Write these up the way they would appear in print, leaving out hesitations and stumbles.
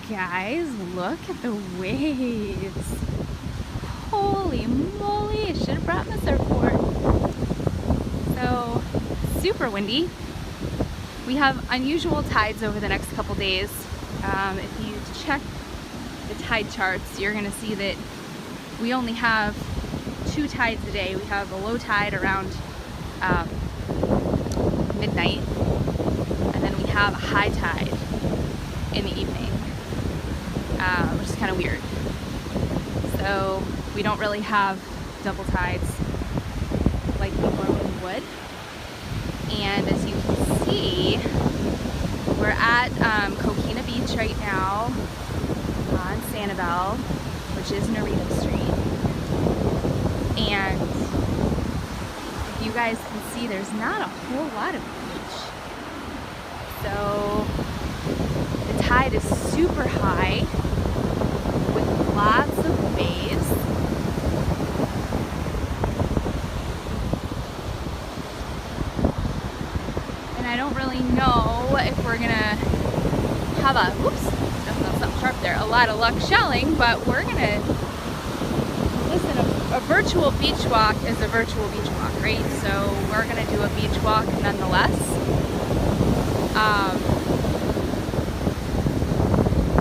guys, look at the waves. Holy moly, I should have brought my surfboard. So, super windy. We have unusual tides over the next couple days. If you check the tide charts, you're gonna see that we only have 2 tides a day. We have a low tide around midnight, and then we have a high tide in the evening, which is kind of weird. So we don't really have double tides like we normally would. And as you can see, we're at Coquina Beach right now on Sanibel, which is Narita Street. And if you guys can see, there's not a whole lot of beach. So the tide is super high with lots of waves. And I don't really know if we're gonna have a, whoops, definitely something sharp there, a lot of luck shelling, but we're gonna, listen, a virtual beach walk is a virtual beach walk, right? So we're gonna do a beach walk nonetheless.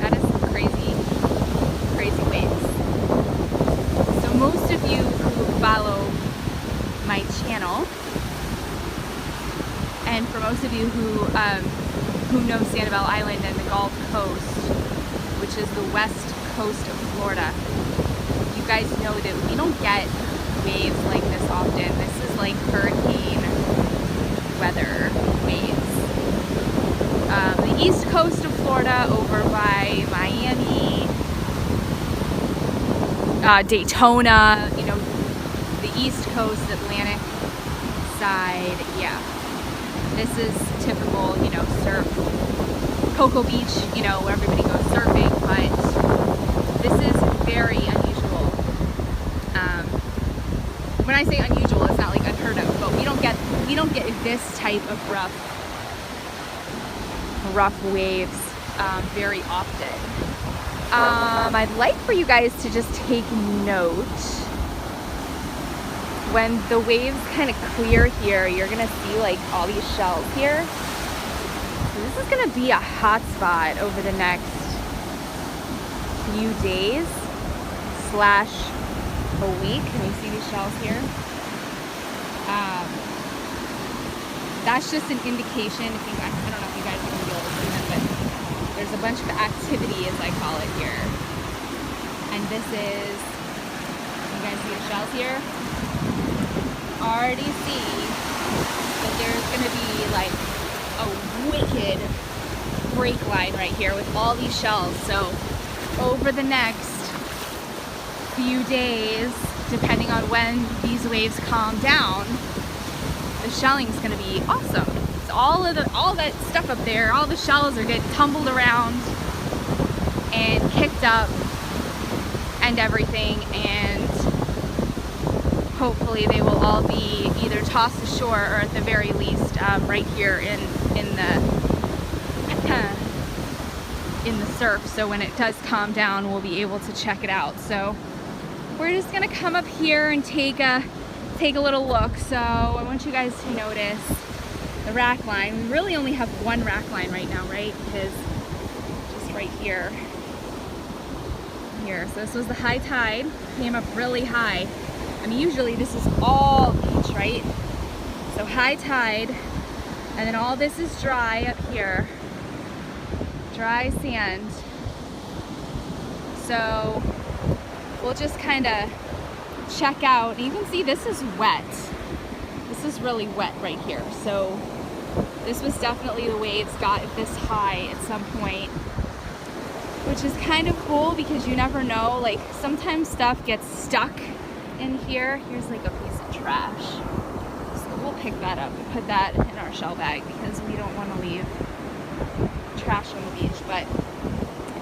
That is some crazy, crazy waves. So most of you who follow my channel, and for most of you who know Sanibel Island and the Gulf Coast, which is the west coast of Florida, you guys know that we don't get waves like this often. This is like hurricane weather waves. The east coast of Florida over by Miami, Daytona, you know, the east coast, Atlantic side, yeah. This is typical, you know, surf, Cocoa Beach, you know, where everybody goes surfing, but this is very unusual. When I say unusual, it's not like unheard of, but we don't get this type of rough waves very often. I'd like for you guys to just take note. When the waves kind of clear here, you're gonna see like all these shells here. So this is gonna be a hot spot over the next few days slash a week. Can you see these shells here? That's just an indication. If you guys, I don't know if you guys are gonna be able to see them, but there's a bunch of activity, as I call it here. And this is, you guys see the shells here? Already see that there's gonna be like a wicked break line right here with all these shells. So over the next few days, depending on when these waves calm down, the shelling is gonna be awesome. So all that stuff up there, all the shells are getting tumbled around and kicked up and everything, and hopefully they will all be either tossed ashore or at the very least right here in the surf. So when it does calm down, we'll be able to check it out. So we're just gonna come up here and take a little look. So I want you guys to notice the rack line. We really only have one rack line right now, right? Because just right here. So this was the high tide, came up really high. I mean, usually this is all beach, right? So high tide, and then all this is dry up here. Dry sand. So we'll just kind of check out. You can see this is wet. This is really wet right here. So this was definitely, the waves got this high at some point, which is kind of cool because you never know. Like sometimes stuff gets stuck in here. Here's like a piece of trash. So we'll pick that up and put that in our shell bag because we don't want to leave trash on the beach. But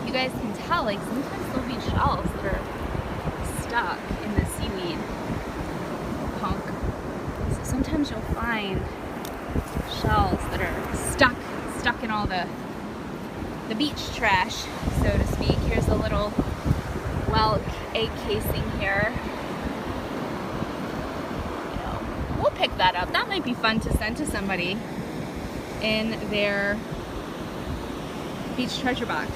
you guys can tell, like sometimes there'll be shells that are stuck in the seaweed punk. So sometimes you'll find shells that are stuck in all the the beach trash, so to speak. Here's a little whelk egg casing here. You know, we'll pick that up. That might be fun to send to somebody in their beach treasure box.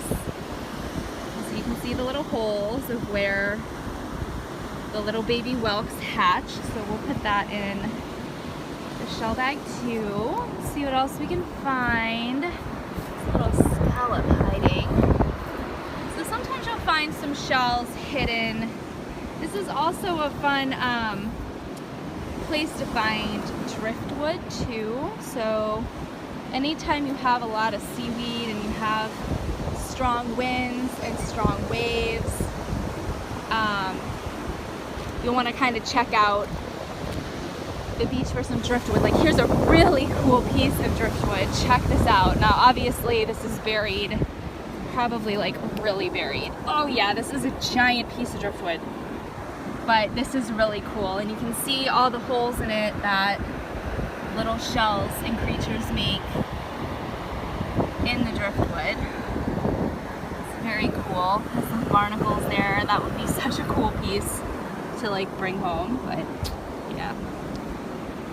So you can see the little holes of where the little baby whelks hatch. So we'll put that in the shell bag too. Let's see what else we can find. There's a little scallop hiding. So sometimes you'll find some shells hidden. This is also a fun place to find driftwood too. So anytime you have a lot of seaweed and you have strong winds and strong waves, you'll want to kind of check out the beach for some driftwood. Like, here's a really cool piece of driftwood. Check this out. Now obviously this is buried, probably like really buried. Oh yeah, this is a giant piece of driftwood, but this is really cool, and you can see all the holes in it that little shells and creatures make in the driftwood. It's very cool. There's some barnacles there. That would be such a cool piece to like bring home, but yeah,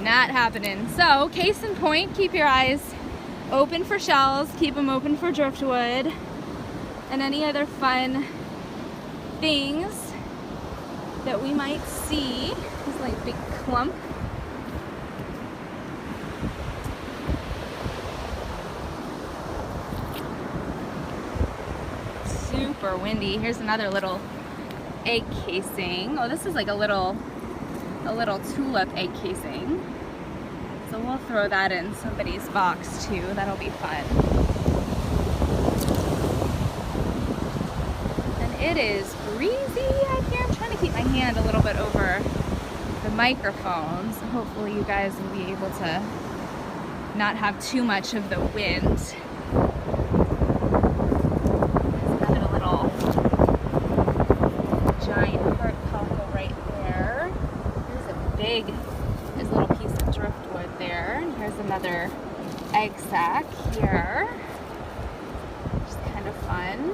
not happening. So case in point, keep your eyes open for shells, keep them open for driftwood, and any other fun things that we might see. This like big clump. Super windy. Here's another little egg casing. Oh, this is like a little tulip egg casing. So we'll throw that in somebody's box too. That'll be fun. And it is breezy out here. I'm trying to keep my hand a little bit over the microphone, so hopefully you guys will be able to not have too much of the wind. There's a little piece of driftwood there, and here's another egg sac here, which is kind of fun.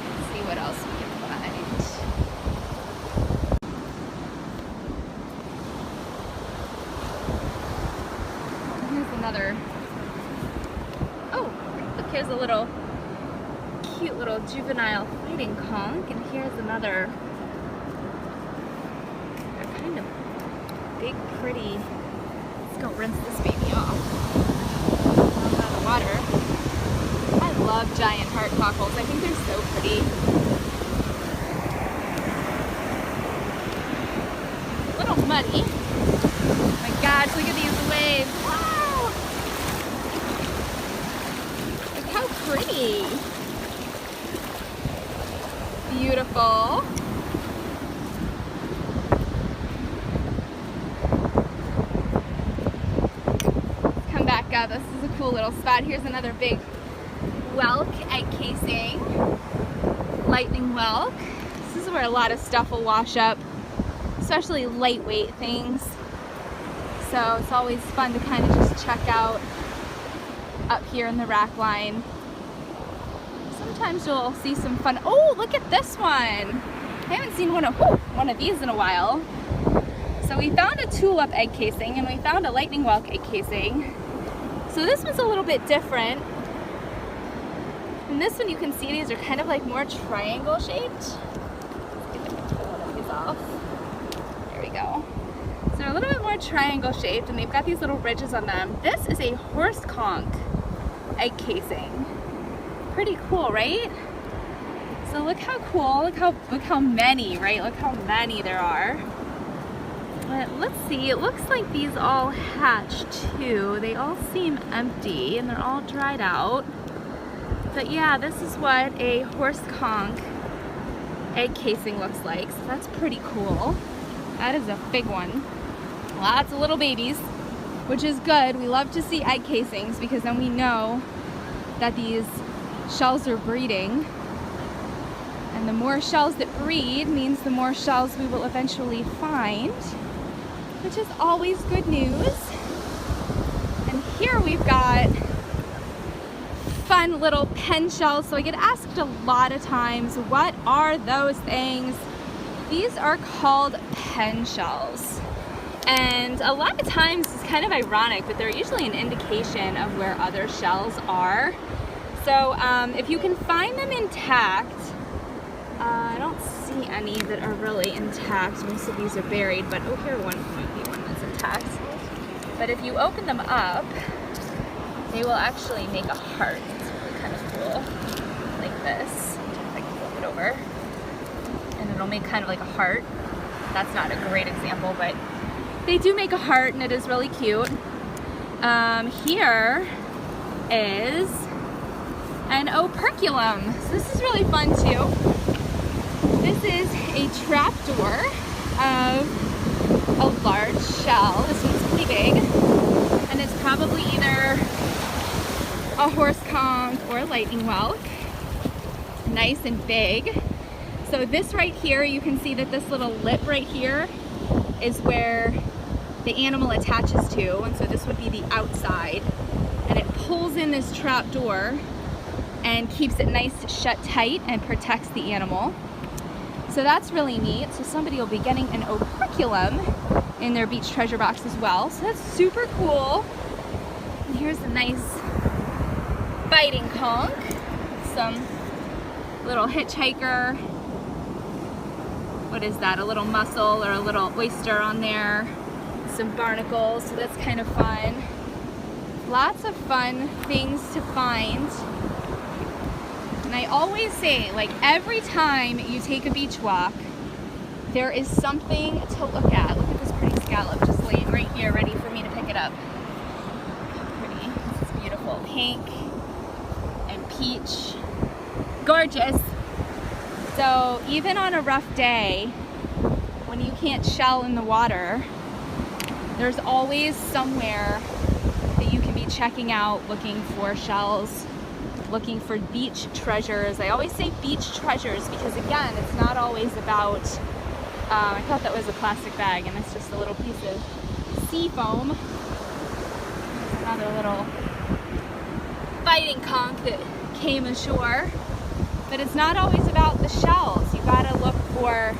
Let's see what else we can find. Here's another. Oh, look, here's a little cute little juvenile fighting conch, and here's another. They're kind of big, pretty. Let's go rinse this baby off. Out of water. I love giant heart cockles. I think they're so pretty. A little muddy. Oh my gosh, look at these waves. Wow! Look how pretty. Beautiful. Let's come back up. This is a cool little spot. Here's another big whelk egg casing. Lightning whelk. This is where a lot of stuff will wash up, especially lightweight things. So it's always fun to kind of just check out up here in the rack line. Sometimes you'll see some fun. Oh, look at this one. I haven't seen one of these in a while. So we found a tulip egg casing and we found a lightning whelk egg casing. So this one's a little bit different. And this one, you can see these are kind of like more triangle shaped. Let's get one of these off. There we go. So they're a little bit more triangle shaped, and they've got these little ridges on them. This is a horse conch egg casing. Pretty cool, right? So look how cool, look how many, right? Look how many there are. But let's see, it looks like these all hatched too. They all seem empty and they're all dried out. But yeah, this is what a horse conch egg casing looks like. So that's pretty cool. That is a big one. Lots of little babies, which is good. We love to see egg casings because then we know that these shells are breeding, and the more shells that breed means the more shells we will eventually find. which is always good news. And here we've got fun little pen shells. So I get asked a lot of times, what are those things? These are called pen shells. And a lot of times it's kind of ironic, but they're usually an indication of where other shells are. So if you can find them intact, I don't see any that are really intact. Most of these are buried, but oh, here one might be one that's intact. But if you open them up, they will actually make a heart. It's really kind of cool, like this. If I can flip it over. And it'll make kind of like a heart. That's not a great example, but they do make a heart, and it is really cute. Here is an operculum. So this is really fun too. This is a trapdoor of a large shell. This one's pretty big, and it's probably either a horse conch or a lightning whelk. Nice and big. So this right here, you can see that this little lip right here is where the animal attaches to, and so this would be the outside, and it pulls in this trap door and keeps it nice shut tight and protects the animal. So that's really neat. So somebody will be getting an operculum in their beach treasure box as well. So that's super cool. And here's a nice biting conch. Some little hitchhiker. What is that? A little mussel or a little oyster on there. Some barnacles. So that's kind of fun. Lots of fun things to find. And I always say, like, every time you take a beach walk, there is something to look at. Look at this pretty scallop just laying right here, ready for me to pick it up. How pretty. This is beautiful. Pink and peach. Gorgeous. So even on a rough day, when you can't shell in the water, there's always somewhere that you can be checking out, looking for shells, looking for beach treasures. I always say beach treasures because, again, it's not always about, I thought that was a plastic bag, and it's just a little piece of sea foam. There's another little biting conch that came ashore. But it's not always about the shells. You gotta look for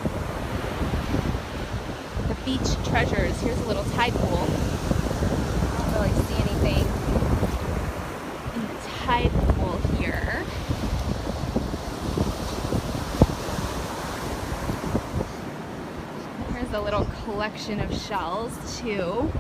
the beach treasures. Here's a little tide pool. I don't really see anything in the tide pool here. Here's a little collection of shells too.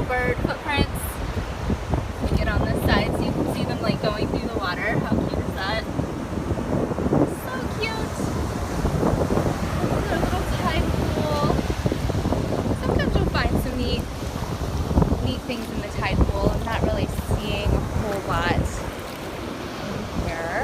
Bird footprints. We get on this side so you can see them like going through the water. How cute is that? So cute. This is a little tide pool. Sometimes you'll find some neat things in the tide pool. I'm not really seeing a whole lot in here.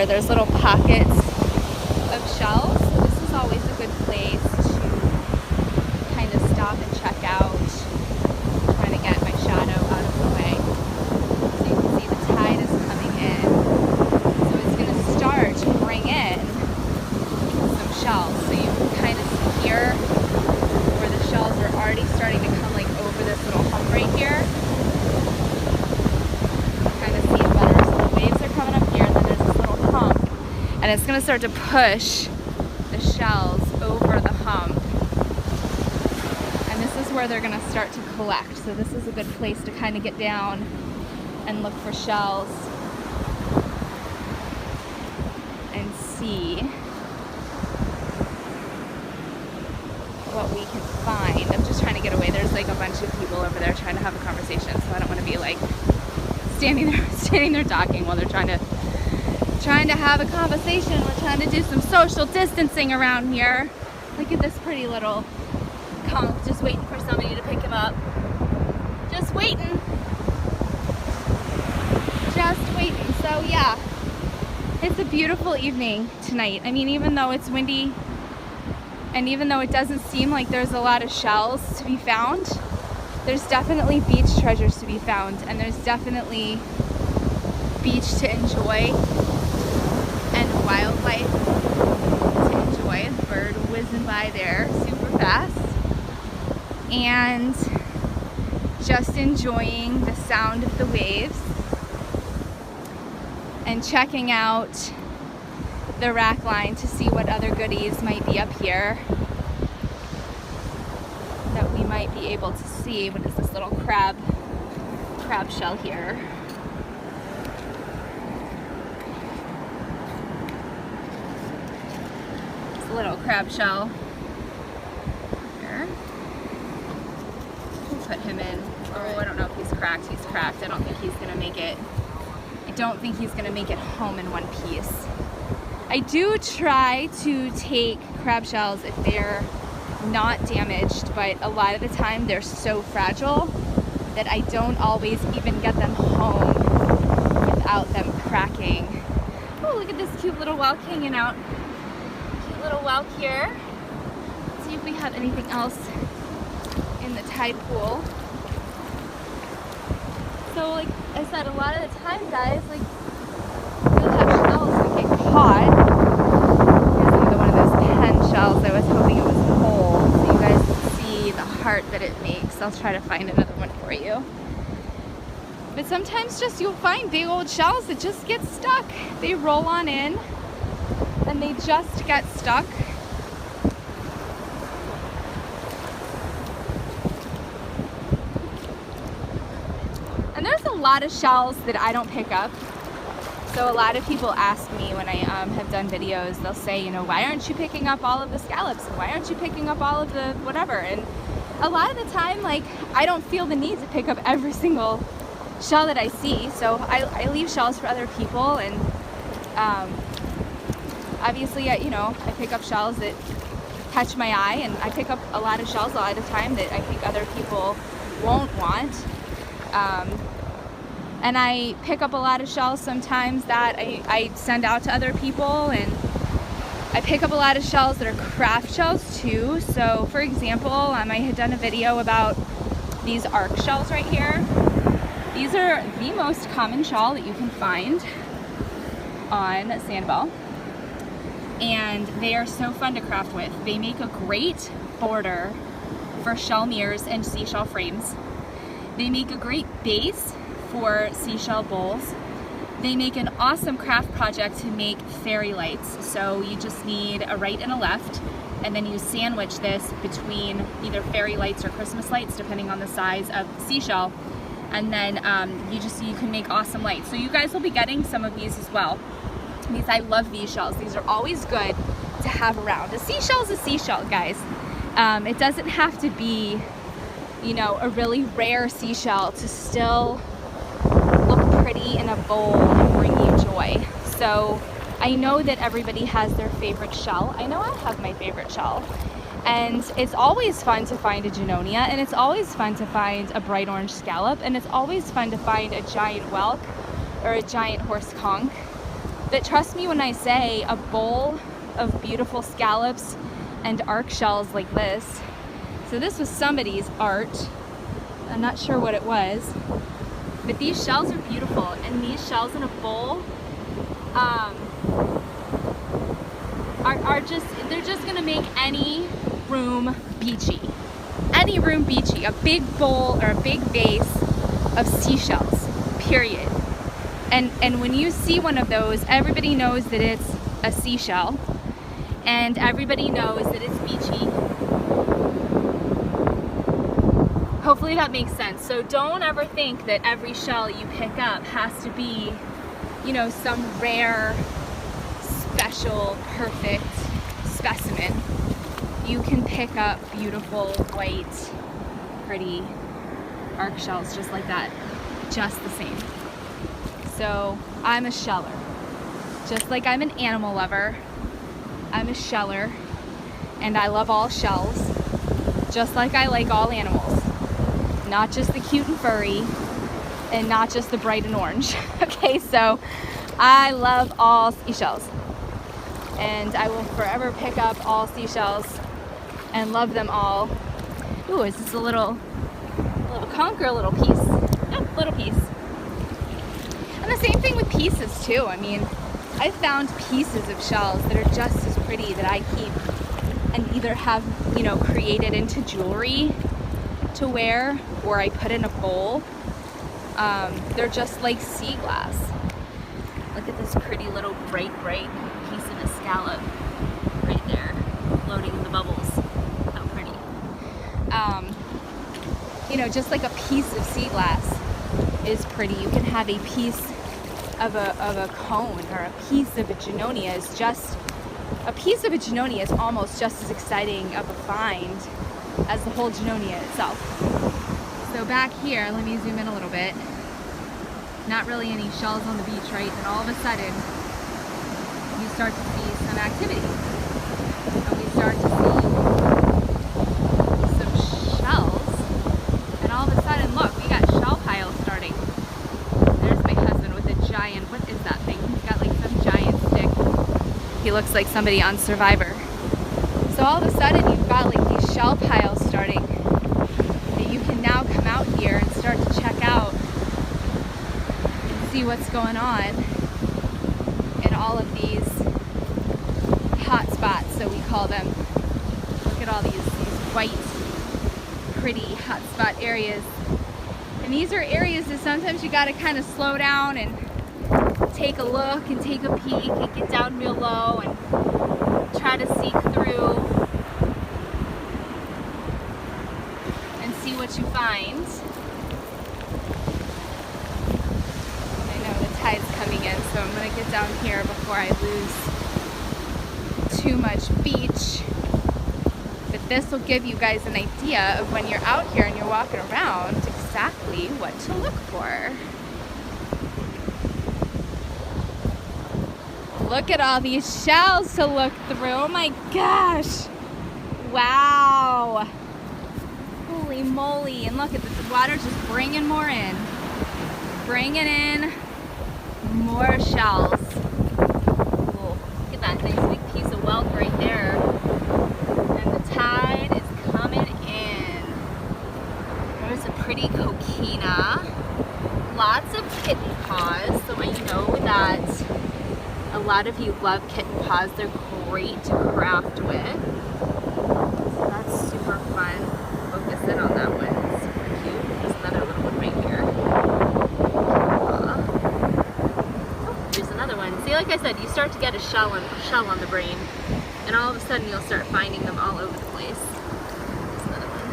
There's little pockets of shells, so this is always a good place to kind of stop and check out. I'm trying to get my shadow out of the way. So you can see the tide is coming in. So it's going to start to bring in some shells. So you can kind of see here where the shells are already starting to come like over this little hump right here. Kind of see it better. So the waves are coming up here, and then there's this little hump, and it's going to start to push the shells over the hump, and this is where they're going to start to collect. So this is a good place to kind of get down and look for shells and see what we can find. I'm just trying to get away. There's like a bunch of people over there trying to have a conversation, so I don't want to be like standing there talking while they're trying to have a conversation. We're trying to do some social distancing around here. Look at this pretty little conch just waiting for somebody to pick him up. Just waiting. Just waiting. So yeah, it's a beautiful evening tonight. I mean, even though it's windy and even though it doesn't seem like there's a lot of shells to be found, there's definitely beach treasures to be found, and there's definitely beach to enjoy and wildlife to enjoy. The bird whizzing by there super fast, and just enjoying the sound of the waves and checking out the rack line to see what other goodies might be up here that we might be able to see. What is this little crab shell here? It's a little crab shell here. We'll put him in. Oh, I don't know if he's cracked. He's cracked. I don't think he's gonna make it. I don't think he's gonna make it home in one piece. I do try to take crab shells if they're not damaged, but a lot of the time they're so fragile that I don't always even get them home without them cracking. Oh, look at this cute little whelk hanging out. Cute little whelk here. Let's see if we have anything else in the tide pool. So like I said, a lot of the time, guys, like you'll have shells that get caught. Here's another one of those pen shells. I was hoping it was whole so you guys can see the heart that it makes. I'll try to find another one for you. But sometimes just you'll find big old shells that just get stuck. They roll on in and they just get stuck. And there's a lot of shells that I don't pick up. So a lot of people ask me when I have done videos, they'll say, you know, why aren't you picking up all of the scallops? And why aren't you picking up all of the whatever? And a lot of the time, like, I don't feel the need to pick up every single shell that I see. So I leave shells for other people. And obviously, you know, I pick up shells that catch my eye. And I pick up a lot of shells a lot of the time that I think other people won't want. And I pick up a lot of shells sometimes that I send out to other people, and I pick up a lot of shells that are craft shells too. So for example, I had done a video about these arc shells right here. These are the most common shell that you can find on Sanibel, and they are so fun to craft with. They make a great border for shell mirrors and seashell frames. They make a great base for seashell bowls. They make an awesome craft project to make fairy lights. So you just need a right and a left, and then you sandwich this between either fairy lights or Christmas lights, depending on the size of the seashell. And then you can make awesome lights. So you guys will be getting some of these as well, because I love these shells. These are always good to have around. A seashell is a seashell, guys. It doesn't have to be, you know, a really rare seashell to still look pretty in a bowl and bring you joy. So I know that everybody has their favorite shell. I know I have my favorite shell. And it's always fun to find a Junonia, and it's always fun to find a bright orange scallop, and it's always fun to find a giant whelk or a giant horse conch. But trust me when I say a bowl of beautiful scallops and arc shells like this. So this was somebody's art. I'm not sure what it was. But these shells are beautiful, and these shells in a bowl they're just gonna make any room beachy. Any room beachy. A big bowl or a big vase of seashells, period. And when you see one of those, everybody knows that it's a seashell, and everybody knows that it's beachy. Hopefully that makes sense. So don't ever think that every shell you pick up has to be, you know, some rare, special, perfect specimen. You can pick up beautiful, white, pretty arc shells just like that, just the same. So I'm a sheller. Just like I'm an animal lover, I'm a sheller, and I love all shells, just like I like all animals. not just the cute and furry, and not just the bright and orange. Okay, so I love all seashells, and I will forever pick up all seashells and love them all. Ooh, is this a little conch or a little piece? Nope, little piece. And the same thing with pieces too. I mean, I've found pieces of shells that are just as pretty that I keep and either have, you know, created into jewelry to wear, or I put in a bowl. They're just like sea glass. Look at this pretty little bright piece of a scallop right there, floating in the bubbles. How pretty. You know, just like a piece of sea glass is pretty. You can have a piece of a cone, or a piece of a Junonia is just, a piece of a Junonia is almost just as exciting of a find as the whole Junonia itself. So back here, let me zoom in a little bit. Not really any shells on the beach, right? And all of a sudden, you start to see some activity. And we start to see some shells. And all of a sudden, look, we got shell piles starting. There's my husband with a giant, what is that thing? He's got like some giant stick. He looks like somebody on Survivor. So all of a sudden, you've got like these shell piles starting that you can now come out here and start to check out and see what's going on in all of these hot spots, so we call them. Look at all these white, pretty hot spot areas. And these are areas that sometimes you gotta kind of slow down and take a look and take a peek and get down real low and try to seek through and see what you find. I know the tide's coming in, so I'm gonna get down here before I lose too much beach. But this will give you guys an idea of when you're out here and you're walking around exactly what to look for. Look at all these shells to look through. Oh my gosh. Wow. Holy moly. And look at this water just bringing more in. Bringing in more shells. Ooh, look at that nice big piece of whelk right there. And the tide is coming in. There's a pretty coquina. Lots of kitten paws. So I know that a lot of you love kitten paws. They're great to craft with. So that's super fun. Focus in on that one. It's super cute. There's another little one right here. Oh, there's another one. See, like I said, you start to get a shell on the brain, and all of a sudden you'll start finding them all over the place. There's another one.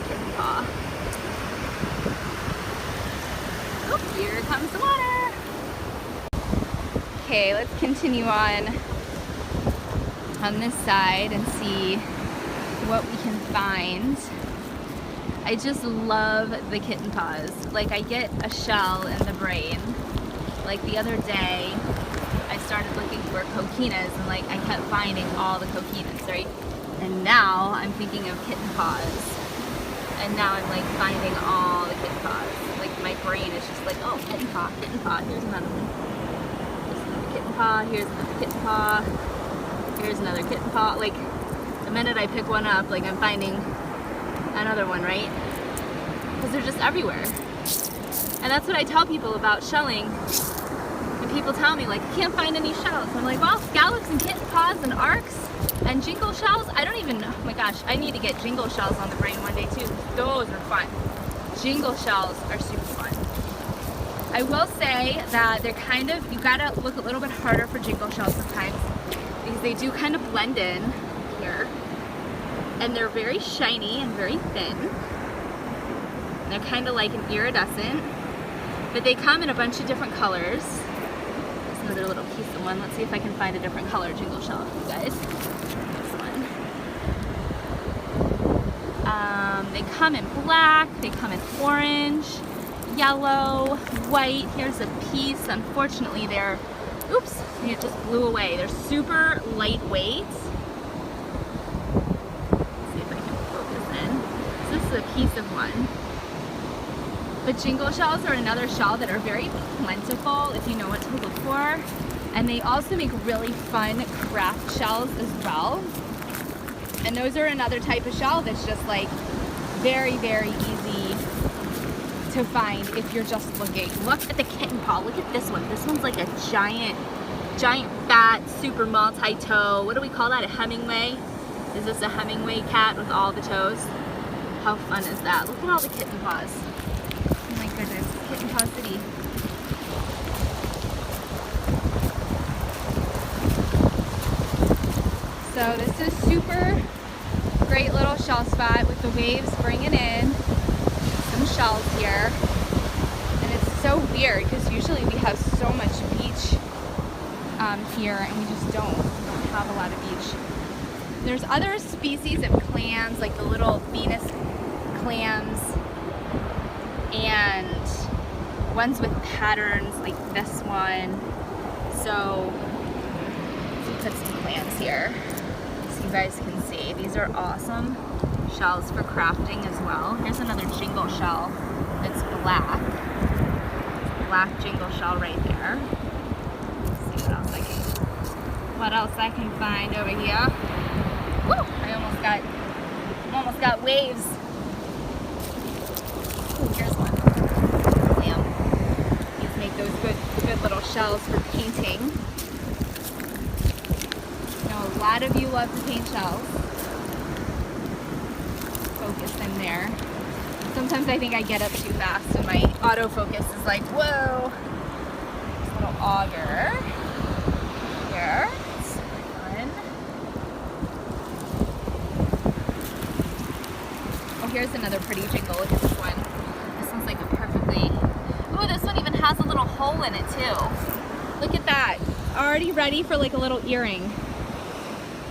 Kitten paw. Oh, here comes the water. Okay, let's continue on this side and see what we can find. I just love the kitten paws. Like, I get a shell in the brain. Like the other day, I started looking for coquinas, and like I kept finding all the coquinas, right? And now I'm thinking of kitten paws. And now I'm like finding all the kitten paws. Like my brain is just like, oh, kitten paw, here's another one. Kitten paw, here's another kitten paw, here's another kitten paw. Like, the minute I pick one up, like I'm finding another one, right? Because they're just everywhere. And that's what I tell people about shelling. And people tell me, like, I can't find any shells. I'm like, well, scallops and kitten paws and arcs and jingle shells, I don't even know. Oh my gosh, I need to get jingle shells on the brain one day too. Those are fun. Jingle shells are super fun. I will say that they're kind of, you gotta look a little bit harder for jingle shells sometimes, because they do kind of blend in here. And they're very shiny and very thin. And they're kind of like an iridescent, but they come in a bunch of different colors. There's another little piece of one. Let's see if I can find a different color jingle shell for you guys. This one. They come in black, they come in orange, yellow, white. Here's a piece. Unfortunately, they're, oops, it just blew away. They're super lightweight. Let's see if I can focus in. So this is is a piece of one. But jingle shells are another shell that are very plentiful if you know what to look for. And they also make really fun craft shells as well. And those are another type of shell that's just like very, very easy to find if you're just looking. Look at the kitten paw. Look at this one. This one's like a giant fat, super multi-toe. What do we call that? A Hemingway? Is this a Hemingway cat with all the toes? How fun is that? Look at all the kitten paws. Oh my goodness, Kitten Paw City. So this is super great little shell spot with the waves bringing in some shells here. And it's so weird because usually we have so much beach here and we just don't have a lot of beach. There's other species of clams like the little Venus clams and ones with patterns like this one. So let's put some clams here so you guys can see. These are awesome shells for crafting as well. Here's another jingle shell that's black. Black jingle shell right there. Let's see what else I can find over here. Woo! I almost got waves. Ooh, here's one. Clam. These make those good little shells for painting. Now a lot of you love to paint shells. Focus in there. Sometimes I think I get up too fast and my autofocus is like, whoa. This little auger here. Here's another pretty jingle. Look at this one. This one's like a perfectly... Ooh, this one even has a little hole in it too. Look at that. Already ready for like a little earring.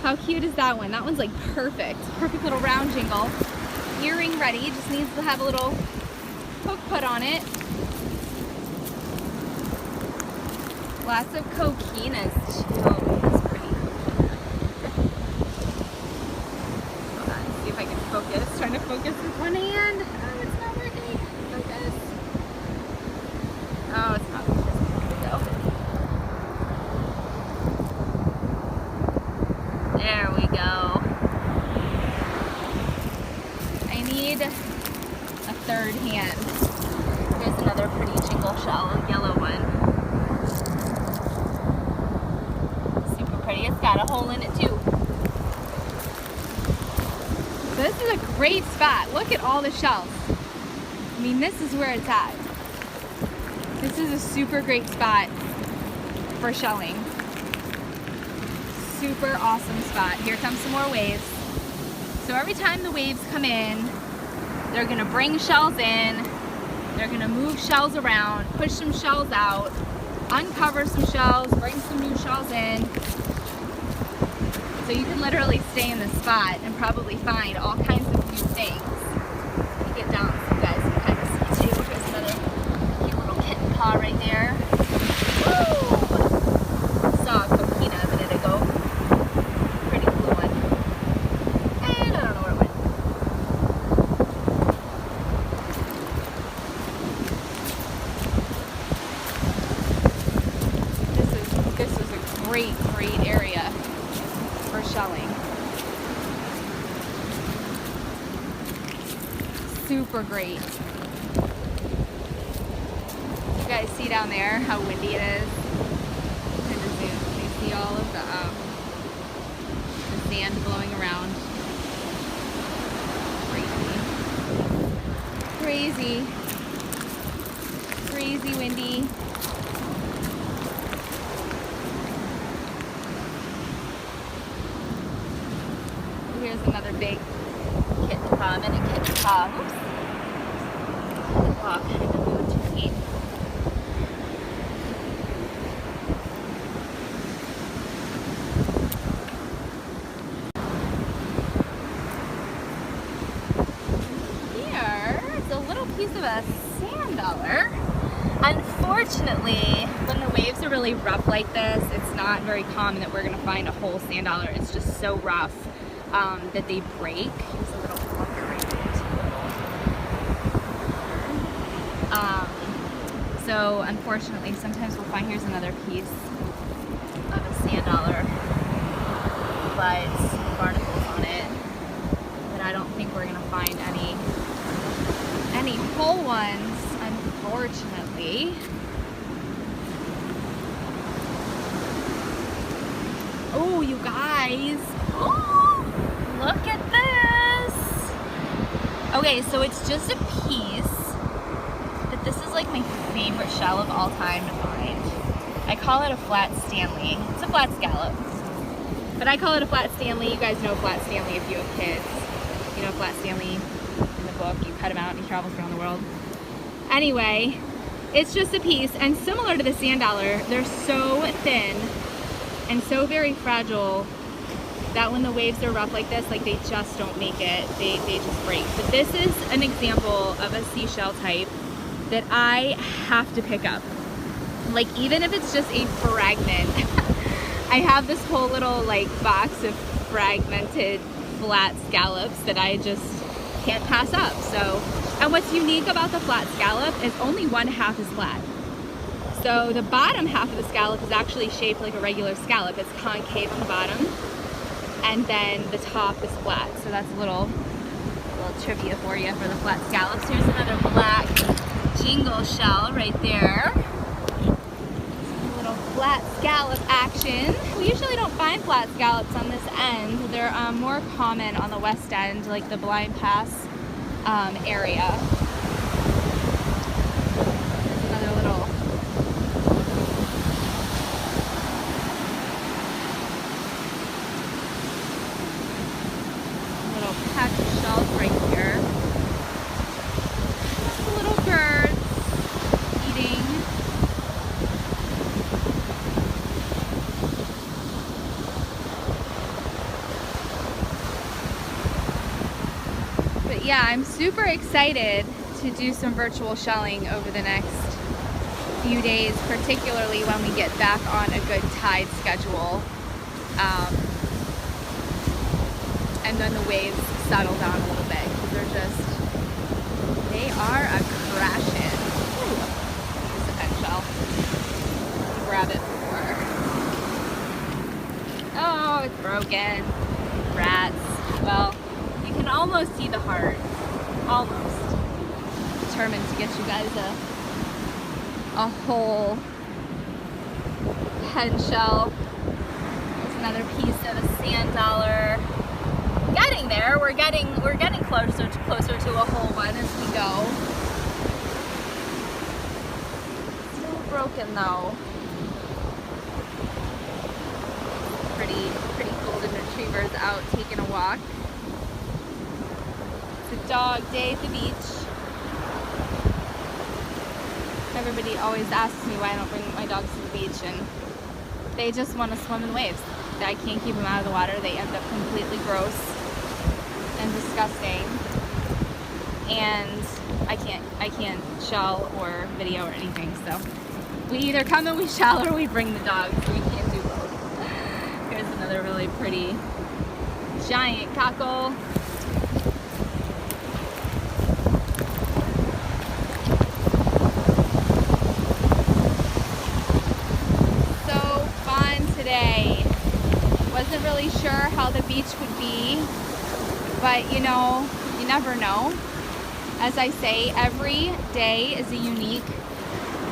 How cute is that one? That one's like perfect. Perfect little round jingle. Earring ready. Just needs to have a little hook put on it. Lots of coquinas too. That's pretty. Hold on, see if I can focus. Trying to focus with one hand. Oh, it's not working. Focus. Oh, it's not focusing. There we go. I need a third hand. Here's another pretty jingle shell, a yellow one. Super pretty. It's got a hole in it too. This is a great spot. Look at all the shells. I mean, this is where it's at. This is a super great spot for shelling. Super awesome spot. Here comes some more waves. So every time the waves come in, they're gonna bring shells in, they're gonna move shells around, push some shells out, uncover some shells, bring some new shells in. So you can literally stay in this spot and probably find all kinds of new things. Let me get down so you guys can kind of see too. Here's another cute little kitten paw right there. Woo! Saw a coquina a minute ago. Pretty cool one. And I don't know where it went. This is a great area for shelling. Super great. You guys see down there how windy it is? Kind of zoom. You see all of the sand blowing around. Crazy windy. Here's another big kitten paw. I'm in a kitten paw. Oops. Oh, kind of moved too feet. Here is a little piece of a sand dollar. Unfortunately, when the waves are really rough like this, it's not very common that we're going to find a whole sand dollar. It's just so rough that they break. There's a little plucker right there too. So unfortunately, sometimes we'll find, here's another piece of a sand dollar, but barnacles on it. But I don't think we're gonna find any whole ones, unfortunately. Oh, you guys! Oh, look at this! Okay, so it's just a piece, but this is like my favorite shell of all time to find. I call it a flat Stanley. It's a flat scallop, but I call it a flat Stanley. You guys know flat Stanley if you have kids. You know flat Stanley in the book. You cut him out and he travels around the world. Anyway, it's just a piece, and similar to the sand dollar, they're so thin and so very fragile that when the waves are rough like this, like they just don't make it. They just break. But this is an example of a seashell type that I have to pick up. Like, even if it's just a fragment. I have this whole little like box of fragmented flat scallops that I just can't pass up. So, and what's unique about the flat scallop is only one half is flat. So the bottom half of the scallop is actually shaped like a regular scallop. It's concave on the bottom, and then the top is flat. So that's a little trivia for you for the flat scallops. Here's another black jingle shell right there. A little flat scallop action. We usually don't find flat scallops on this end. They're more common on the west end, like the Blind Pass area. There's another little patch of shells right here. Just a little birds eating. But yeah, I'm super excited to do some virtual shelling over the next few days, particularly when we get back on a good tide schedule. And then the waves settle down a little bit, because they are a crashing. Ooh, here's a pen shell. Grab it before. Oh, it's broken. Rats. Well, you can almost see the heart. Almost. Determined to get you guys a whole pen shell. There's another piece of a sand dollar. Getting there. We're getting closer to a whole one as we go. Still broken though. Pretty golden retrievers out taking a walk. It's a dog day at the beach. Everybody always asks me why I don't bring my dogs to the beach, and they just want to swim in waves. I can't keep them out of the water. They end up completely gross and disgusting, and I can't shell or video or anything. So we either come and we shell, or we bring the dogs. We can't do both. Here's another really pretty giant cockle. So fun today. Wasn't really sure how the beach would be, but you know, you never know. As I say, every day is a unique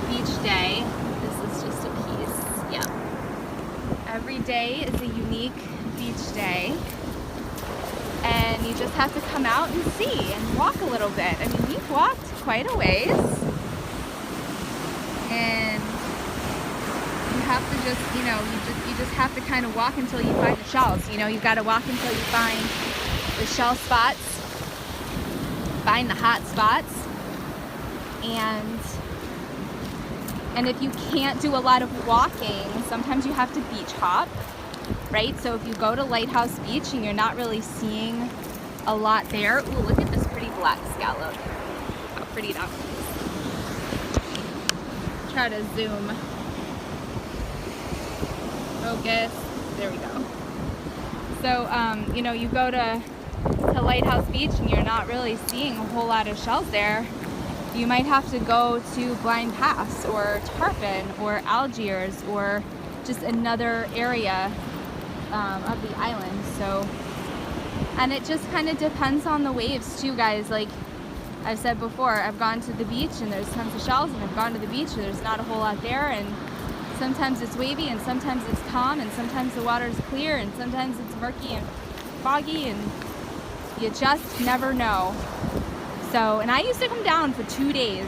beach day. This is just a piece, yeah. Every day is a unique beach day, and you just have to come out and see and walk a little bit. I mean, we've walked quite a ways, and you have to just, you know, you just have to kind of walk until you find the shells. You know, you've got to walk until you find the shell spots, find the hot spots, and if you can't do a lot of walking, sometimes you have to beach hop, right? So if you go to Lighthouse Beach and you're not really seeing a lot there, ooh, look at this pretty black scallop. How pretty that is. Try to zoom. Focus. There we go. So, you know, you go to Lighthouse Beach and you're not really seeing a whole lot of shells there. You might have to go to Blind Pass or Tarpon or Algiers or just another area of the island. So, and it just kind of depends on the waves too, guys. Like I've said before, I've gone to the beach and there's tons of shells, and I've gone to the beach and there's not a whole lot there, and sometimes it's wavy and sometimes it's calm, and sometimes the water is clear and sometimes it's murky and foggy, and you just never know. So, and I used to come down for 2 days.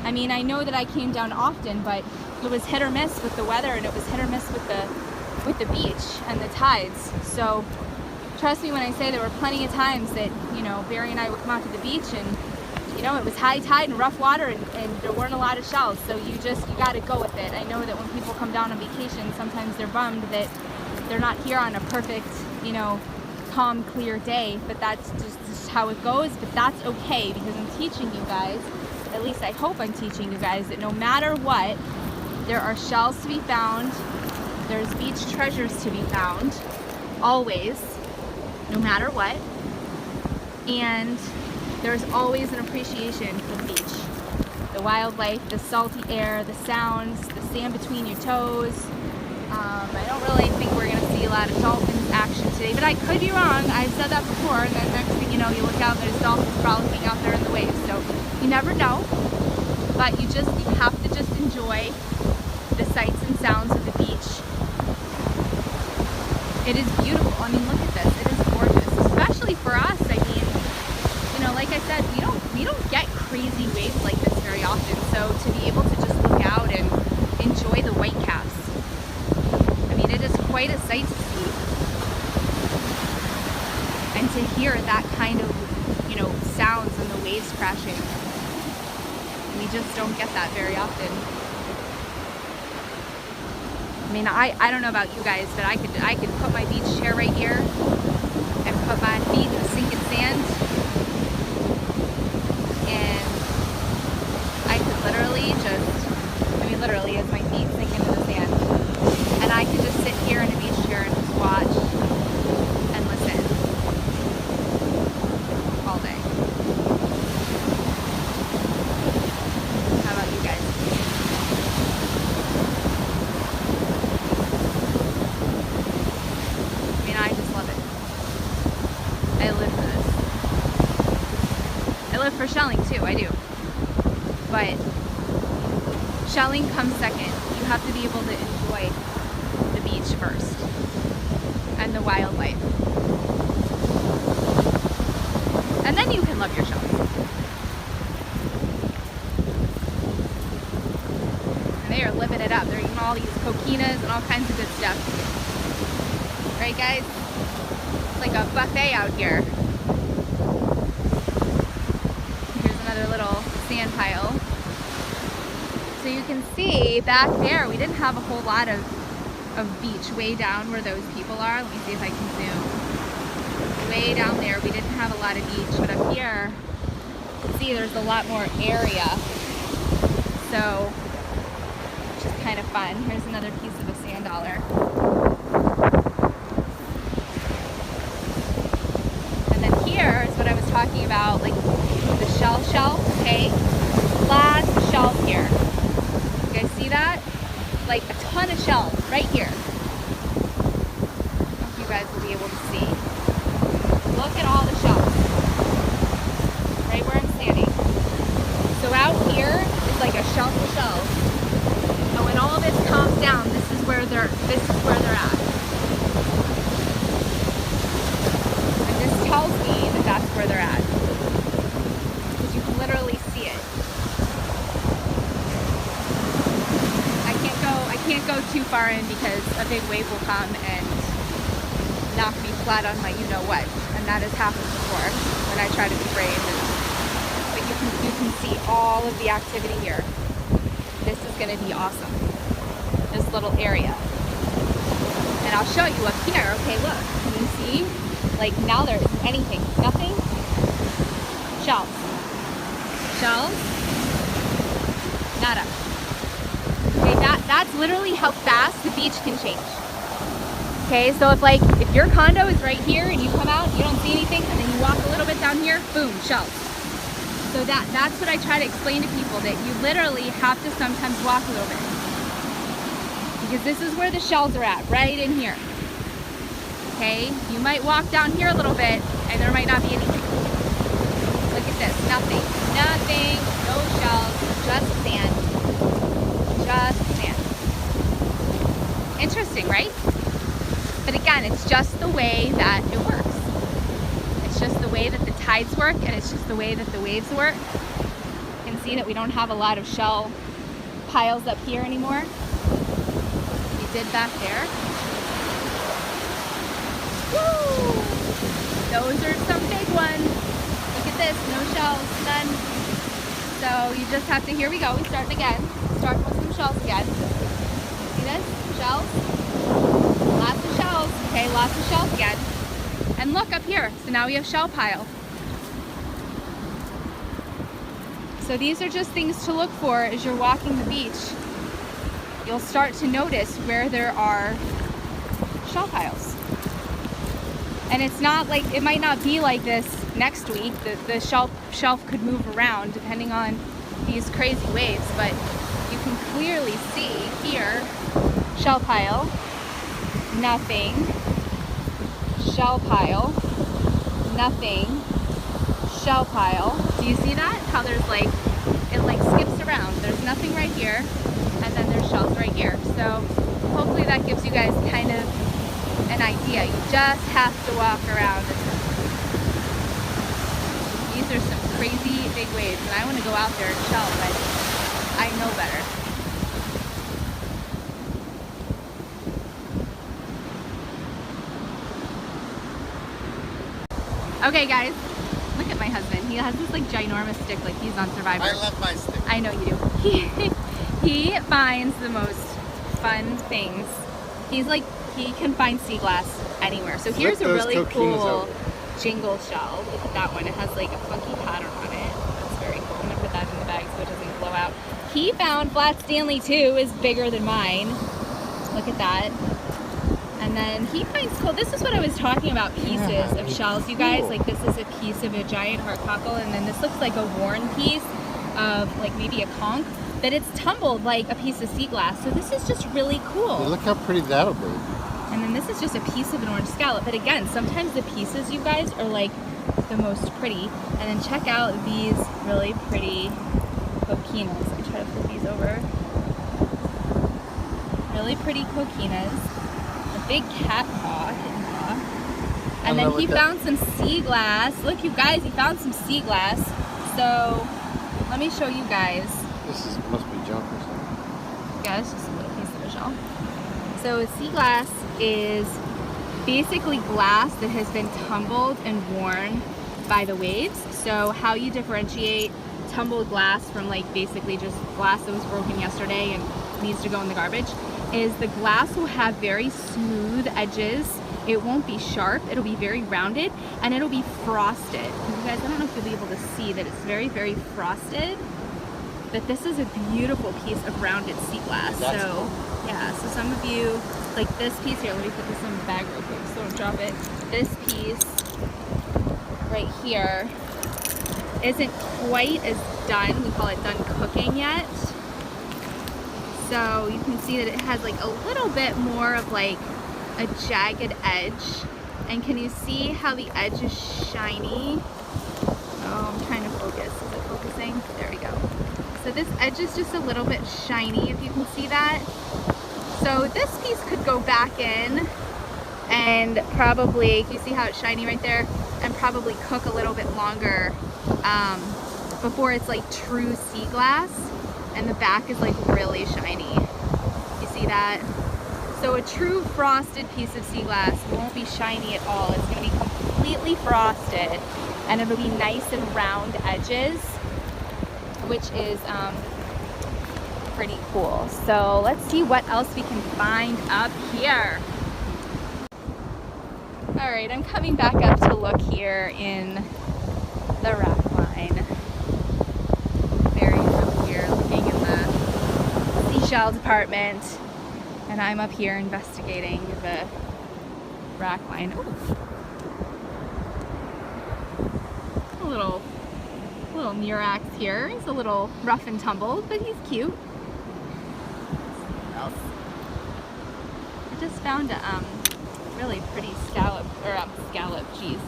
I mean, I know that I came down often, but it was hit or miss with the weather, and it was hit or miss with the beach and the tides. So trust me when I say there were plenty of times that, you know, Barry and I would come out to the beach and, you know, it was high tide and rough water, and there weren't a lot of shells. So you got to go with it. I know that when people come down on vacation, sometimes they're bummed that they're not here on a perfect, you know, calm, clear day, but that's just how it goes. But that's okay, because I'm teaching you guys, at least I hope I'm teaching you guys, that no matter what, there are shells to be found, there's beach treasures to be found, always, no matter what, and there's always an appreciation for the beach. The wildlife, the salty air, the sounds, the sand between your toes. I don't really think we're going to see a lot of dolphins action today, but I could be wrong. I've said that before, and then next thing you know, you look out and there's dolphins frolicking out there in the waves. So you never know, but you have to just enjoy the sights and sounds of the beach. It is beautiful. I mean, look at this. It is gorgeous, especially for us. I mean, you know, like I said, we don't get crazy waves like this very often. So to be able to just look out and enjoy the white caps, I mean, it is quite a sight to see. And to hear that kind of, you know, sounds and the waves crashing, we just don't get that very often. I mean, I don't know about you guys, but I could put my beach chair right here and put my feet in the sinking sand, and I could literally just, I mean literally as my feet sink into the sand, and I could just sit here in a beach chair and just watch and listen all day. How about you guys? I just love it. I live for this. I live for shelling too, I do. But shelling comes second. You have to be able to enjoy the beach first and the wildlife. And then you can love your shells. And they are living it up. They're eating all these coquinas and all kinds of good stuff. Right, guys? It's like a buffet out here. Here's another little sand pile. So you can see back there, we didn't have a whole lot of beach way down where those people are. Let me see if I can zoom. Way down there, we didn't have a lot of beach, but up here, you can see there's a lot more area. So, which is kind of fun. Here's another piece of a sand dollar. Here is what I was talking about, like the shell shelf, okay? Lots of shells here. You guys see that? Like a ton of shells right here. I don't know if you guys will be able to see. Look at all the shells. Right where I'm standing. So out here is like a shelf of shells. And when all this calms down, this is where they're at. Tells me that that's where they're at, because you can literally see it. I can't go too far in because a big wave will come and knock me flat on my you-know-what, and that has happened before when I try to be brave. But you can see all of the activity here. This is going to be awesome. This little area, and I'll show you up here. Okay, look, can you see? Like now there isn't anything, nothing, shells, nada. Okay, that's literally how fast the beach can change. Okay, so if your condo is right here and you come out, you don't see anything, and then you walk a little bit down here, boom, shells. So that's what I try to explain to people, that you literally have to sometimes walk a little bit. Because this is where the shells are at, right in here. Okay, you might walk down here a little bit and there might not be anything. Look at this, nothing, no shells, just sand, Interesting, right? But again, it's just the way that it works. It's just the way that the tides work, and it's just the way that the waves work. You can see that we don't have a lot of shell piles up here anymore. We did back there. Woo! Those are some big ones. Look at this, no shells, none. So you just have to, here we go, we start again. Start with some shells again. See this? Shells. Lots of shells. Okay, lots of shells again. And look up here. So now we have shell pile. So these are just things to look for as you're walking the beach. You'll start to notice where there are shell piles. And it's not like, it might not be like this next week. The shelf could move around depending on these crazy waves, but you can clearly see here, shell pile, nothing, shell pile, nothing, shell pile. Do you see that? How there's like, it like skips around. There's nothing right here, and then there's shells right here. So hopefully that gives you guys kind of an idea. You just have to walk around. These are some crazy big waves, and I want to go out there and shell, but I know better. Okay guys, look at my husband. He has this like ginormous stick, like he's on Survivor. I love my stick. I know you do. He finds the most fun things. He's like, he can find sea glass anywhere. So here's a really cool jingle shell. Look at that one. It has like a funky pattern on it. That's very cool. I'm gonna put that in the bag so it doesn't blow out. He found Flat Stanley too, is bigger than mine. Look at that. And then he finds cool. This is what I was talking about, pieces of shells, you guys. Like this is a piece of a giant heart cockle, and then this looks like a worn piece of like maybe a conch, that it's tumbled like a piece of sea glass. So this is just really cool. Yeah, look how pretty that'll be. And then this is just a piece of an orange scallop. But again, sometimes the pieces, you guys, are like the most pretty. And then check out these really pretty coquinas. I try to flip these over. Really pretty coquinas. A big cat paw, kitten paw. And then he found some sea glass. Look, you guys, he found some sea glass. So let me show you guys. Must be junk or something. Yeah, it's just a little piece of a shell. So sea glass is basically glass that has been tumbled and worn by the waves. So how you differentiate tumbled glass from like basically just glass that was broken yesterday and needs to go in the garbage is the glass will have very smooth edges. It won't be sharp, it'll be very rounded, and it'll be frosted. You guys, I don't know if you'll be able to see that it's very, very frosted. But this is a beautiful piece of rounded sea glass. That's so cool. yeah, so some of you, like this piece here, let me put this in the bag real quick so don't drop it. This piece right here isn't quite as done. We call it done cooking yet. So you can see that it has like a little bit more of like a jagged edge. And can you see how the edge is shiny? Oh, I'm trying to focus. Is it focusing? There we go. So this edge is just a little bit shiny, if you can see that. So this piece could go back in and probably, you see how it's shiny right there? And probably cook a little bit longer before it's like true sea glass. And the back is like really shiny. You see that? So a true frosted piece of sea glass won't be shiny at all. It's gonna be completely frosted and it'll be nice and round edges, which is pretty cool. So let's see what else we can find up here. All right, I'm coming back up to look here in the rack line. Barry's up here looking in the seashell department, and I'm up here investigating the rack line. Ooh. A Little Murex here. He's a little rough and tumbled, but he's cute. What else? I just found a really pretty scallop, geez,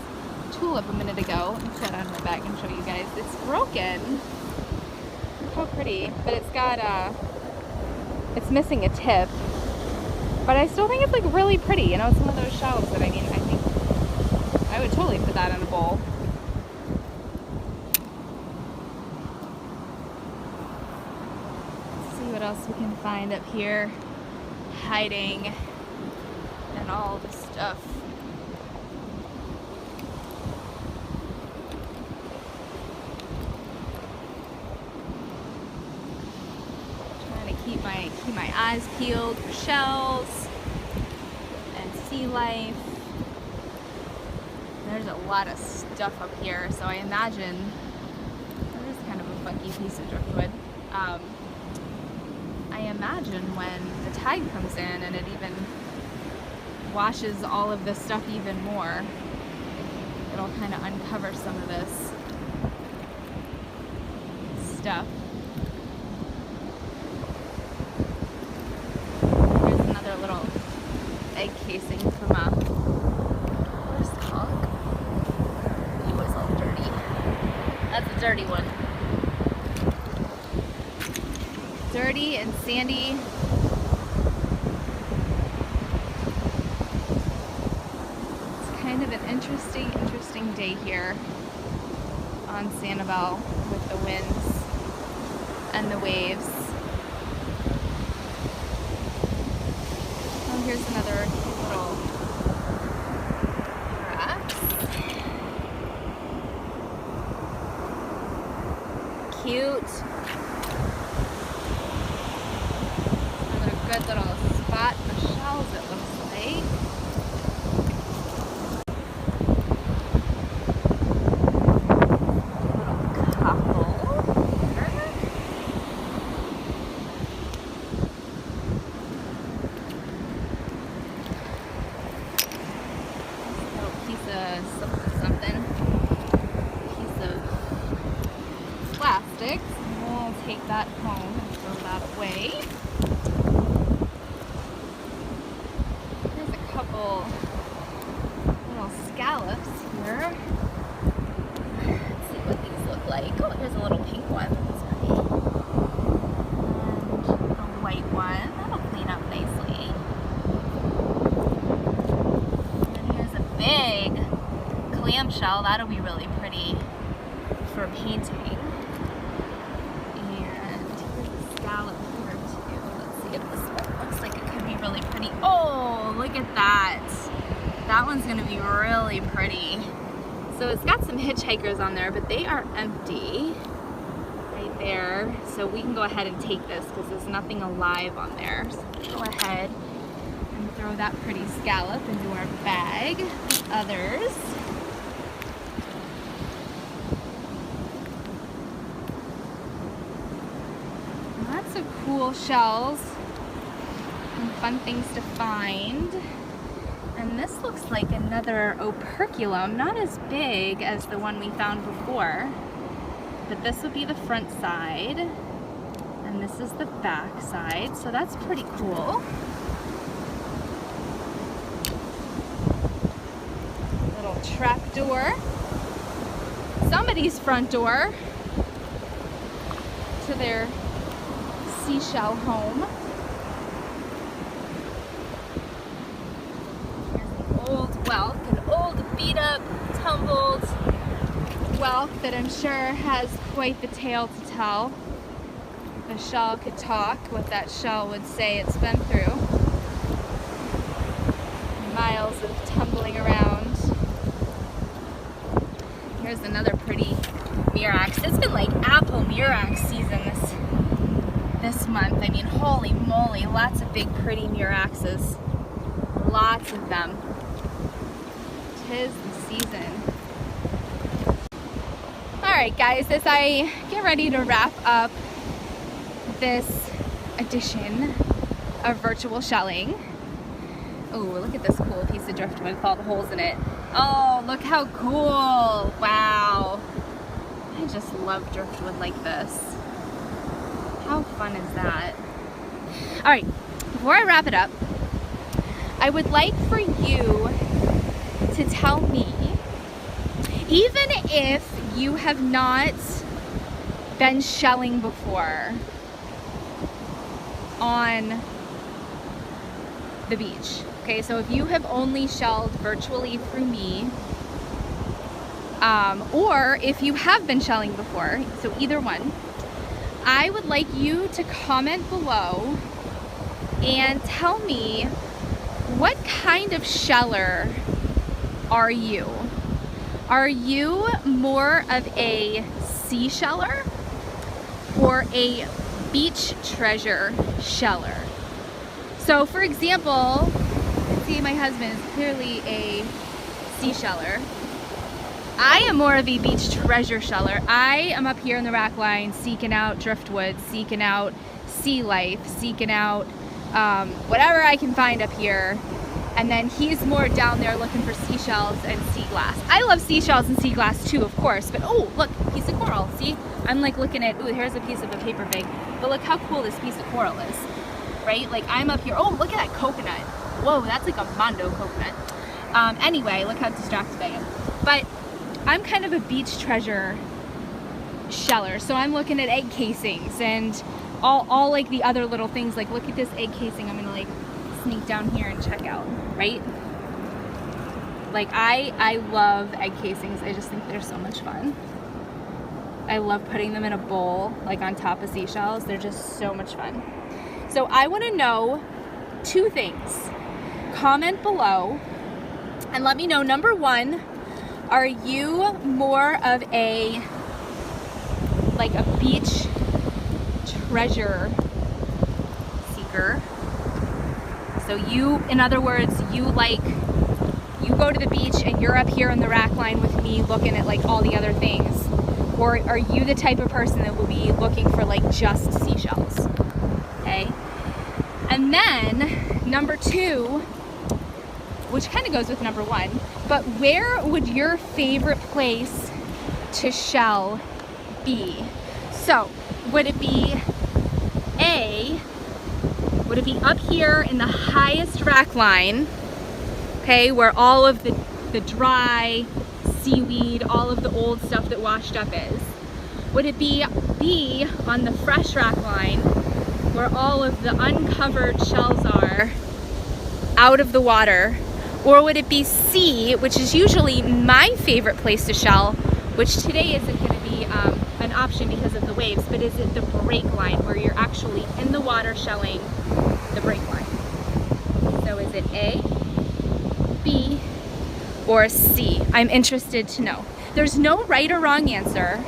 tulip a minute ago. Let me set it on my back and show you guys. It's broken. Look how pretty, but it's got it's missing a tip. But I still think it's like really pretty. You know, it's one of those shells that I think I would totally put that in a bowl. Let's see what else we can find up here, hiding and all the stuff. Trying to keep my eyes peeled for shells and sea life. There's a lot of stuff up here, so I imagine that is kind of a funky piece of driftwood. I imagine when the tide comes in and it even washes all of this stuff even more, it'll kind of uncover some of this stuff. Here's another little egg casing from a horse hog. He was all dirty. That's a dirty one. Dirty and sandy. It's kind of an interesting day here on Sanibel with the winds and the waves. Oh, here's another little grass. Cute. Another good little spot for shells, it looks like. Little cockle here. Little piece of something. Piece of plastic. We'll take that home and throw that away. There's a couple little scallops here. Let's see what these look like. Oh, here's a little pink one. That's pretty. And a white one. That'll clean up nicely. And here's a big clamshell. That'll be really pretty for painting. Scallop here too. Let's see if this one looks like it could be really pretty. Oh, look at that. That one's gonna be really pretty. So it's got some hitchhikers on there, but they are empty right there. So we can go ahead and take this because there's nothing alive on there. So go ahead and throw that pretty scallop into our bag with others. Lots of cool shells and fun things to find. And this looks like another operculum, not as big as the one we found before, but this would be the front side and this is the back side, so that's pretty cool. Little trap door, somebody's front door to their seashell home. Here's an old whelk, an old beat up, tumbled whelk that I'm sure has quite the tale to tell. If a shell could talk, what that shell would say it's been through. Miles of tumbling around. Here's another pretty Murex. It's been like apple Murex season this month. I mean, holy moly, lots of big pretty Murexes. Lots of them. 'Tis the season. Alright guys, as I get ready to wrap up this edition of virtual shelling. Oh, look at this cool piece of driftwood with all the holes in it. Oh, look how cool. Wow. I just love driftwood like this. How fun is that? All right, before I wrap it up, I would like for you to tell me, even if you have not been shelling before on the beach, okay, so if you have only shelled virtually through me, or if you have been shelling before, so either one, I would like you to comment below and tell me, what kind of sheller are you? Are you more of a sea sheller or a beach treasure sheller? So for example, see, my husband is clearly a sea sheller. I am more of a beach treasure sheller. I am up here in the rack line seeking out driftwood, seeking out sea life, seeking out whatever I can find up here. And then he's more down there looking for seashells and sea glass. I love seashells and sea glass too, of course, but oh, look, piece of coral. See, I'm like looking at, ooh, here's a piece of a paper bag, but look how cool this piece of coral is, right? Like I'm up here, oh, look at that coconut. Whoa, that's like a Mondo coconut. Anyway, look how distracted I am. But I'm kind of a beach treasure sheller, so I'm looking at egg casings and all like the other little things. Like look at this egg casing. I'm gonna like sneak down here and check out, right? Like I love egg casings. I just think they're so much fun. I love putting them in a bowl, like on top of seashells. They're just so much fun. So I want to know two things. Comment below and let me know, number one, are you more of a beach treasure seeker? So you, in other words, you go to the beach and you're up here in the rack line with me looking at like all the other things. Or are you the type of person that will be looking for like just seashells? Okay. And then number two, which kind of goes with number one, but where would your favorite place to shell be? So would it be up here in the highest rack line, okay, where all of the dry seaweed, all of the old stuff that washed up is? Would it be B, on the fresh rack line, where all of the uncovered shells are out of the water? Or would it be C, which is usually my favorite place to shell, which today isn't going to be an option because of the waves, but is it the break line, where you're actually in the water shelling the break line? So is it A, B, or C? I'm interested to know. There's no right or wrong answer.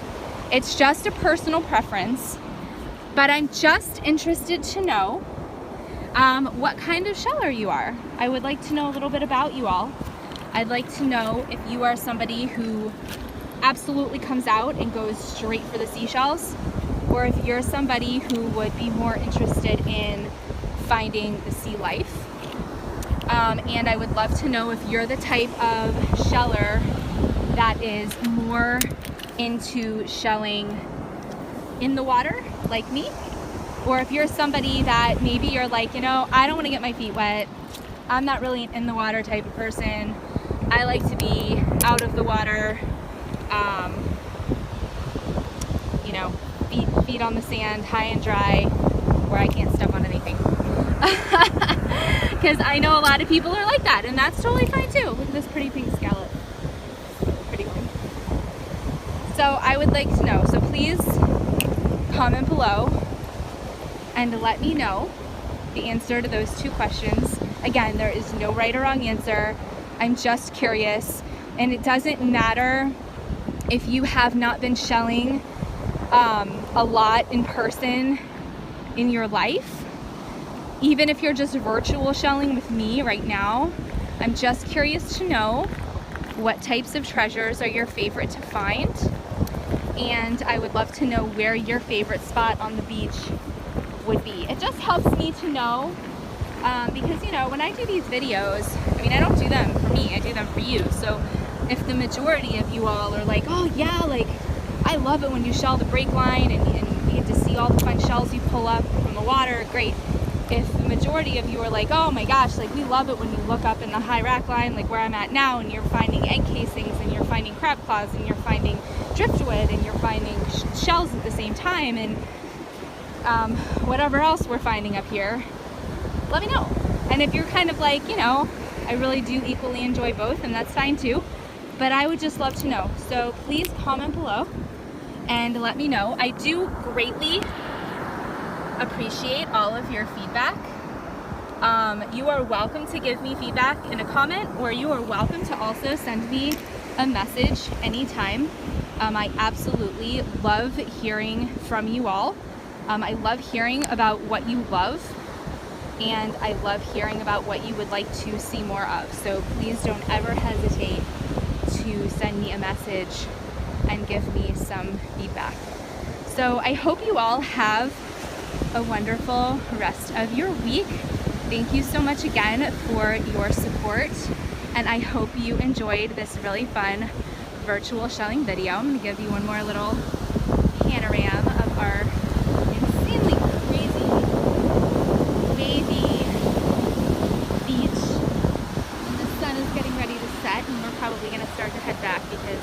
It's just a personal preference, but I'm just interested to know what kind of sheller you are. I would like to know a little bit about you all. I'd like to know if you are somebody who absolutely comes out and goes straight for the seashells, or if you're somebody who would be more interested in finding the sea life. And I would love to know if you're the type of sheller that is more into shelling in the water, like me, or if you're somebody that maybe you're like, you know, I don't want to get my feet wet. I'm not really an in the water type of person. I like to be out of the water, you know, feet on the sand, high and dry, where I can't step on anything. Because I know a lot of people are like that, and that's totally fine too. Look at this pretty pink scallop. Pretty one. So I would like to know, so please comment below and let me know the answer to those two questions. Again, there is no right or wrong answer. I'm just curious, and it doesn't matter if you have not been shelling a lot in person in your life. Even if you're just virtual shelling with me right now, I'm just curious to know what types of treasures are your favorite to find. And I would love to know where your favorite spot on the beach would be. It just helps me to know, because, you know, when I do these videos, I mean, I don't do them for me, I do them for you. So if the majority of you all are like, oh yeah, like, I love it when you shell the brake line and you get to see all the fun shells you pull up from the water. Great. If the majority of you are like, oh my gosh, like we love it when you look up in the high rack line, like where I'm at now, and you're finding egg casings and you're finding crab claws and you're finding driftwood and you're finding shells at the same time, and whatever else we're finding up here, let me know. And if you're kind of like, you know, I really do equally enjoy both, and that's fine too, but I would just love to know. So please comment below and let me know. I do greatly appreciate all of your feedback. You are welcome to give me feedback in a comment, or you are welcome to also send me a message anytime. I absolutely love hearing from you all. I love hearing about what you love, and I love hearing about what you would like to see more of. So please don't ever hesitate to send me a message and give me some feedback. So I hope you all have a wonderful rest of your week. Thank you so much again for your support, and I hope you enjoyed this really fun virtual shelling video. I'm going to give you one more little panorama of our insanely crazy, wavy beach. And the sun is getting ready to set, and we're probably going to start to head back because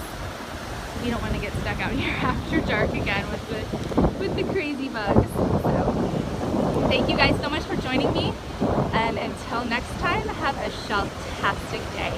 we don't want to get stuck out here after dark again with the crazy bugs. So thank you guys so much for joining me, and until next time, have a shell-tastic day.